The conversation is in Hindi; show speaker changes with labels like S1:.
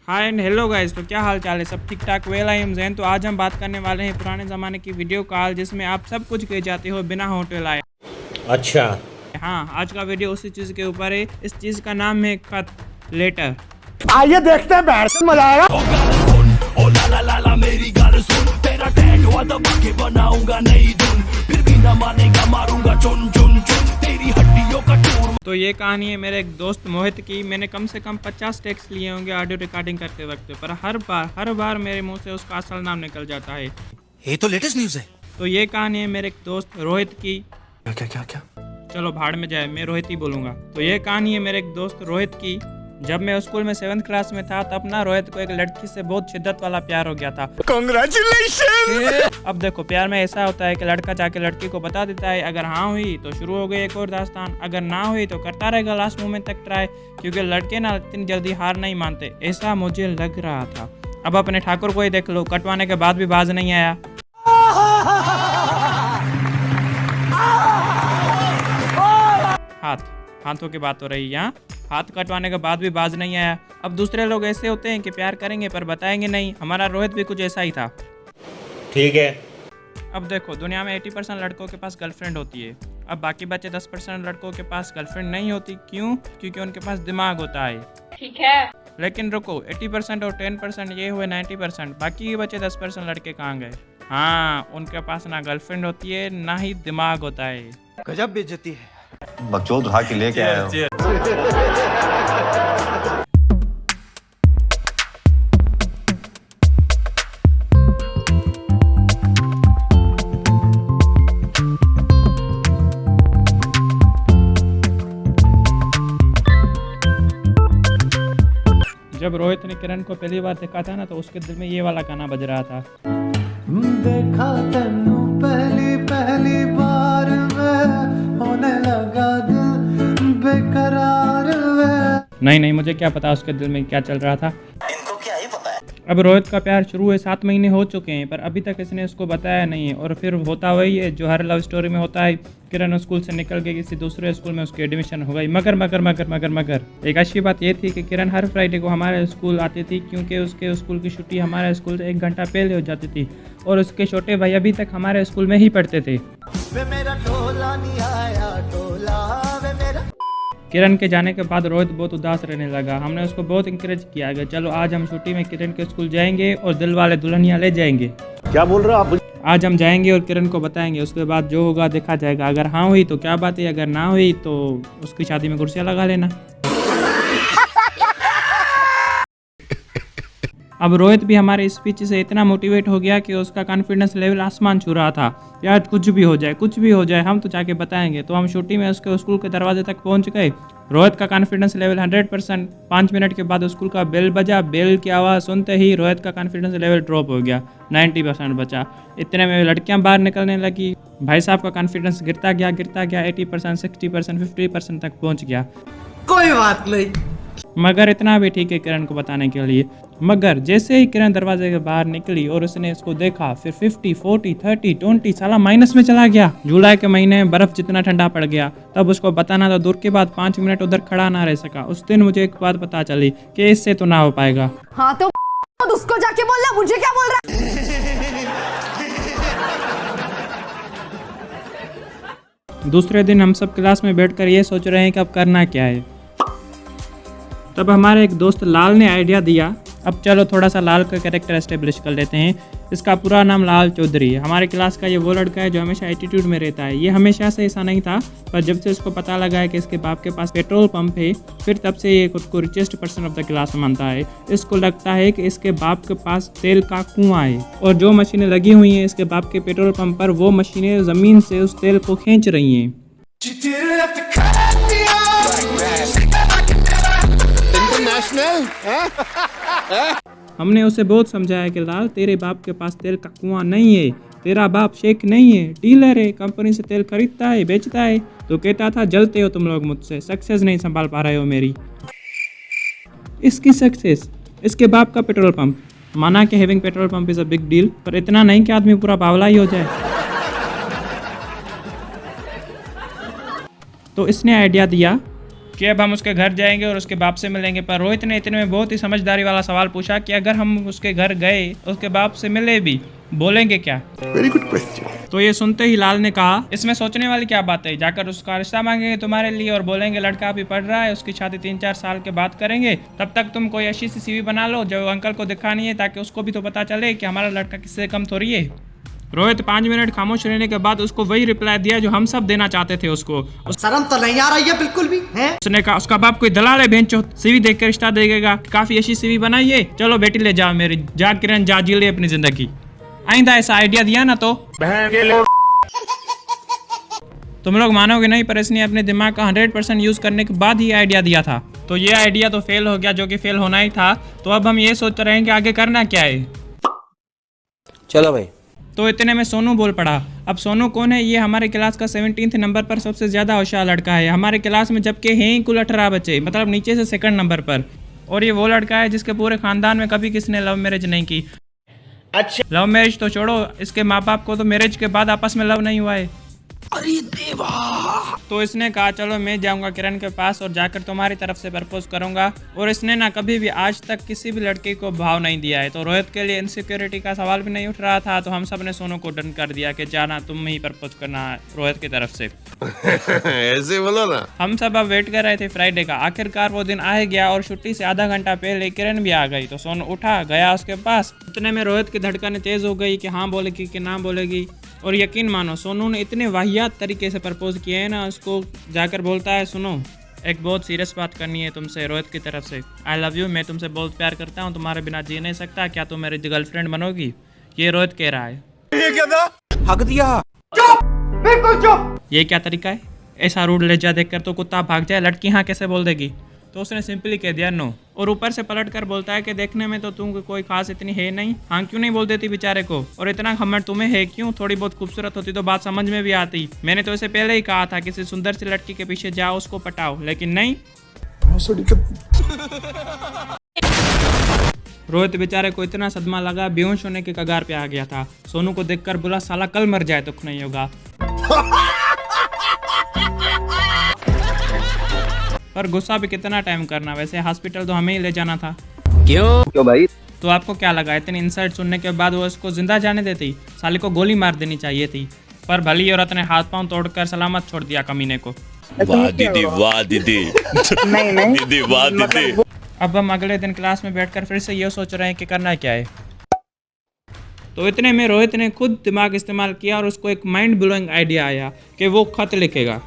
S1: हाय एंड हेलो गाइस, तो क्या हाल चाल है? सब ठीक ठाक? Well I am Jain. तो आज हम बात करने वाले हैं पुराने ज़माने की वीडियो कॉल जिसमें आप सब कुछ कह जाते हो बिना होटल आए।
S2: अच्छा,
S1: हाँ, आज का वीडियो उसी चीज़ के ऊपर है। इस चीज़ का नाम है खत, लेटर।
S3: आइए देखते हैं, बैठ से मजा आएगा।
S4: ओ ला ला ला मेरी गाल सुन, तेरा टैग हुआ दबा के बनाऊंगा नई धुन, फिर भी ना मानेगा मारूंगा चुन चुन चुन तेरी हड्डियों का चूर।
S1: तो ये कहानी है मेरे एक दोस्त मोहित की। मैंने कम से कम 50 टेक्स्ट लिए होंगे ऑडियो रिकॉर्डिंग करते वक्त, पर हर बार मेरे मुंह से उसका असल नाम निकल जाता है।
S4: ये तो लेटेस्ट न्यूज़ है।
S1: तो ये कहानी है मेरे एक दोस्त रोहित की।
S4: क्या क्या क्या क्या?
S1: चलो भाड़ में जाए, मैं रोहित ही बोलूँगा। तो ये कहानी है मेरे एक दोस्त रोहित की। जब मैं स्कूल में 7th क्लास में था तब ना रोहित को एक लड़की से बहुत शिद्दत वाला प्यार हो गया था।
S3: कांग्रेचुलेशन।
S1: अब देखो, प्यार में ऐसा होता है कि लड़का जाके लड़की को बता देता है। अगर हाँ हुई तो शुरू हो गई एक और दास्तान, अगर ना हुई तो करता रहेगा लास्ट मोमेंट तक ट्राई, क्योंकि लड़के ना इतनी जल्दी हार नहीं मानते, ऐसा मुझे लग रहा था। अब अपने ठाकुर को ही देख लो, कटवाने के बाद भी बाज नहीं आया। हाथों की बात हो रही है यहाँ। हाथ कटवाने के बाद भी बाज नहीं आया। अब दूसरे लोग ऐसे होते हैं कि प्यार करेंगे पर बताएंगे नहीं। हमारा रोहित भी कुछ ऐसा ही था।
S2: ठीक है।
S1: अब देखो, दुनिया में 80% लड़कों के पास गर्लफ्रेंड होती है। अब बाकी बचे 10% लड़कों के पास गर्लफ्रेंड नहीं होती। क्यों? क्योंकि उनके पास दिमाग होता है।
S5: ठीक है,
S1: लेकिन रुको, 80% और 10% ये हुए 90%। बाकी के बचे 10% लड़के कहाँ गए? हाँ, उनके पास ना गर्लफ्रेंड होती है ना ही दिमाग होता है।
S3: गजब बेइज्जती है।
S6: बकचोद उठा के लेके आया हूं।
S1: जब रोहित ने किरण को पहली बार देखा था ना, तो उसके दिल में ये वाला गाना बज रहा था।
S7: देखा तेनू पहली बार में होने लगा दिल बेकरार में।
S1: नहीं, मुझे क्या पता उसके दिल में क्या चल रहा था।
S4: इनको क्या ही पता है।
S1: अब रोहित का प्यार शुरू हुए 7 महीने हो चुके हैं, पर अभी तक इसने उसको बताया नहीं है। और फिर होता वही है जो हर लव स्टोरी में होता है। किरण स्कूल से निकल गई, किसी दूसरे स्कूल में उसकी एडमिशन हो गई। मगर एक अच्छी बात ये थी कि किरण हर फ्राइडे को हमारे स्कूल आती थी, क्योंकि उसके स्कूल की छुट्टी हमारे स्कूल से 1 घंटा पहले हो जाती थी। और उसके छोटे भाई अभी तक हमारे स्कूल में ही पढ़ते थे।
S7: वे मेरा टोला नहीं आया टोला, वे मेरा।
S1: किरण के जाने के बाद रोहित बहुत उदास रहने लगा। हमने उसको बहुत इंकरेज किया कि चलो आज हम छुट्टी में किरण के स्कूल जाएंगे और दिल वाले दुल्हनिया ले जाएंगे।
S3: क्या बोल रहे हो आप?
S1: आज हम जाएंगे और किरण को बताएंगे, उसके बाद जो होगा देखा जाएगा। अगर हाँ हुई तो क्या बात है, अगर ना हुई तो उसकी शादी में कुर्सियाँ लगा लेना। अब रोहित भी हमारे स्पीच से इतना मोटिवेट हो गया कि उसका कॉन्फिडेंस लेवल आसमान छू रहा था। यार कुछ भी हो जाए हम तो जाके बताएंगे। तो हम छुट्टी में उसके स्कूल के दरवाजे तक पहुंच गए। रोहित का कॉन्फिडेंस लेवल 100%। 5 मिनट के बाद स्कूल का बेल बजा। बेल की आवाज़ सुनते ही रोहित का कॉन्फिडेंस लेवल ड्रॉप हो गया, 90% बचा। इतने में लड़कियां बाहर निकलने लगी। भाई साहब का कॉन्फिडेंस गिरता गया 80%, 60%, 50% तक पहुंच गया।
S7: कोई बात नहीं,
S1: मगर इतना भी ठीक है किरण को बताने के लिए। मगर जैसे ही किरण दरवाजे के बाहर निकली और उसने इसको देखा, फिर 50, 40, 30, 20 साला माइनस में चला गया। जुलाई के महीने में बर्फ जितना ठंडा पड़ गया। तब उसको बताना तो दूर के बाद 5 मिनट उधर खड़ा ना रह सका। उस दिन मुझे एक बात पता चली कि इससे तो ना हो पाएगा।
S5: हाँ तो उसको जाके बोलना, मुझे क्या बोल रहा है?
S1: दूसरे दिन हम सब क्लास में बैठकर ये सोच रहे हैं कि अब करना क्या है। तब हमारे एक दोस्त लाल ने आइडिया दिया, अब चलो थोड़ा सा लाल का कैरेक्टर एस्टेब्लिश कर लेते हैं। इसका पूरा नाम लाल चौधरी है। हमारे क्लास का ये वो लड़का है जो हमेशा एटीट्यूड में रहता है। ये हमेशा से ऐसा नहीं था, पर जब से इसको पता लगा है कि इसके बाप के पास पेट्रोल पंप है, फिर तब से ये खुद को richest person of the class मानता है। इसको लगता है कि इसके बाप के पास तेल का कुआं है, और जो मशीनें लगी हुई हैं इसके बाप के पेट्रोल पंप पर, वो मशीनें ज़मीन से उस तेल को खींच रही हैं। हमने उसे बहुत समझाया कि लाल, तेरे बाप के पास तेल का कुआं नहीं है, तेरा बाप शेख नहीं है, डीलर है, कंपनी से तेल खरीदता है, बेचता है। तो कहता था जलते हो तुम लोग मुझसे, सक्सेस नहीं संभाल पा रहे हो मेरी। इसकी सक्सेस, इसके बाप का पेट्रोल पंप। माना कि having petrol pump is a big deal, पर इतना नहीं कि आदमी पूरा बावला ही हो जाए। तो इसने आइडिया दिया कि अब हम उसके घर जाएंगे और उसके बाप से मिलेंगे। पर रोहित ने इतने में बहुत ही समझदारी वाला सवाल पूछा कि अगर हम उसके घर गए, उसके बाप से मिले भी, बोलेंगे क्या?
S3: Very good question.
S1: तो ये सुनते ही लाल ने कहा, इसमें सोचने वाली क्या बात है, जाकर उसका रिश्ता मांगेंगे तुम्हारे लिए और बोलेंगे लड़का अभी पढ़ रहा है, उसकी शादी 3-4 साल के बाद करेंगे, तब तक तुम कोई अच्छी सी सीवी बना लो जो अंकल को दिखानी है, ताकि उसको भी तो पता चले कि हमारा लड़का किससे कम थोड़ी है। रोहित 5 मिनट खामोश रहने के बाद उसको वही रिप्लाई दिया जो हम सब देना चाहते थे उसको।
S7: शर्म तो नहीं आ रही है बिल्कुल भी हैं?
S1: उसने कहा उसका बाप कोई दलाल है बेंचो, सीवी देख कर रिश्ता देगा, काफी अच्छी सीवी बनाइए, चलो बेटी ले जाओ मेरी, जा किरण जा जी ले अपनी जिंदगी। आइंदा ऐसा आइडिया दिया ना तो तुम लोग मानोगे नहीं, पर इसने अपने दिमाग का 100% यूज करने के बाद ही आइडिया दिया था। तो ये आइडिया तो फेल हो गया, जो कि फेल होना ही था। तो अब हम ये सोच रहे हैं कि आगे करना क्या है।
S8: चलो भाई।
S1: तो इतने में सोनू बोल पड़ा। अब सोनू कौन है? ये हमारे क्लास का 17th नंबर पर सबसे ज्यादा होशियार लड़का है हमारे क्लास में, जबकि हैं ही कुल 18 बच्चे, मतलब नीचे से 2nd नंबर पर। और ये वो लड़का है जिसके पूरे खानदान में कभी किसी ने लव मैरिज नहीं की।
S2: अच्छा,
S1: लव मैरिज तो छोड़ो, इसके माँ बाप को तो मैरिज के बाद आपस में लव नहीं हुआ है।
S4: अरे देवा।
S1: तो इसने कहा चलो मैं जाऊंगा किरण के पास और जाकर तुम्हारी तरफ से प्रपोज करूंगा। और इसने ना कभी भी आज तक किसी भी लड़की को भाव नहीं दिया है। तो रोहित के लिए इनसिक्योरिटी का सवाल भी नहीं उठ रहा था, तो हम सब ने सोनू को डन कर दिया कि जाना तुम ही प्रपोज करना है रोहित की तरफ से।
S3: ऐसे बोलो ना।
S1: हम सब अब वेट कर रहे थे फ्राइडे का। आखिरकार वो दिन आ गया और छुट्टी से आधा घंटा पहले किरण भी आ गई। तो सोनू उठा गया उसके पास। इतने में रोहित की धड़कनें तेज हो गई कि हाँ बोलेगी कि ना बोलेगी। और यकीन मानो सोनू ने इतने वाहियात तरीके से प्रपोज किए हैं ना, उसको जाकर बोलता है सुनो एक बहुत सीरियस बात करनी है तुमसे रोहित की तरफ से। आई लव यू, मैं तुमसे बहुत प्यार करता हूँ, तुम्हारे बिना जी नहीं सकता, क्या तुम मेरी गर्लफ्रेंड बनोगी? ये रोहित कह रहा है।
S3: ये क्या था?
S8: हक दिया।
S3: चुप, बिल्कुल चुप।
S1: ये क्या तरीका है? ऐसा रूड लहजा देखकर तो कुत्ता भाग जाए, लड़की हाँ कैसे बोल देगी? तो उसने सिंपली कह दिया नो। और ऊपर से पलट कर बोलता है कि देखने में तो तुम कोई खास इतनी है नहीं, हाँ क्यों नहीं बोल देती बेचारे को? और इतना घमंड तुम्हें है क्यों? थोड़ी बहुत खूबसूरत होती तो बात समझ में भी आती। मैंने तो इसे पहले ही कहा था किसी सुंदर सी लड़की के पीछे जाओ, उसको पटाओ, लेकिन नहीं। रोहित बेचारे को इतना सदमा लगा, बेहोश होने के कगार पे आ गया था। सोनू को देखकर बोला साला कल मर जाए दुख नहीं होगा। पर गुस्सा भी कितना टाइम करना, वैसे हॉस्पिटल तो हमें ही ले जाना था।
S8: क्यों भाई?
S1: तो आपको क्या लगा इतनी इंसल्ट सुनने के बाद वो इसको जिंदा जाने देती? साली को गोली मार देनी चाहिए थी। पर भली औरत ने हाथ पांव तोड़कर सलामत छोड़ दिया कमीने को।
S4: वाह दीदी, वाह दीदी। दीदी वाह दीदी।
S1: अब हम अगले दिन क्लास में बैठकर फिर से ये सोच रहे हैं कि करना क्या है। तो इतने में रोहित ने खुद दिमाग इस्तेमाल किया और उसको एक माइंड ब्लोइंग आइडिया आया कि वो खत लिखेगा।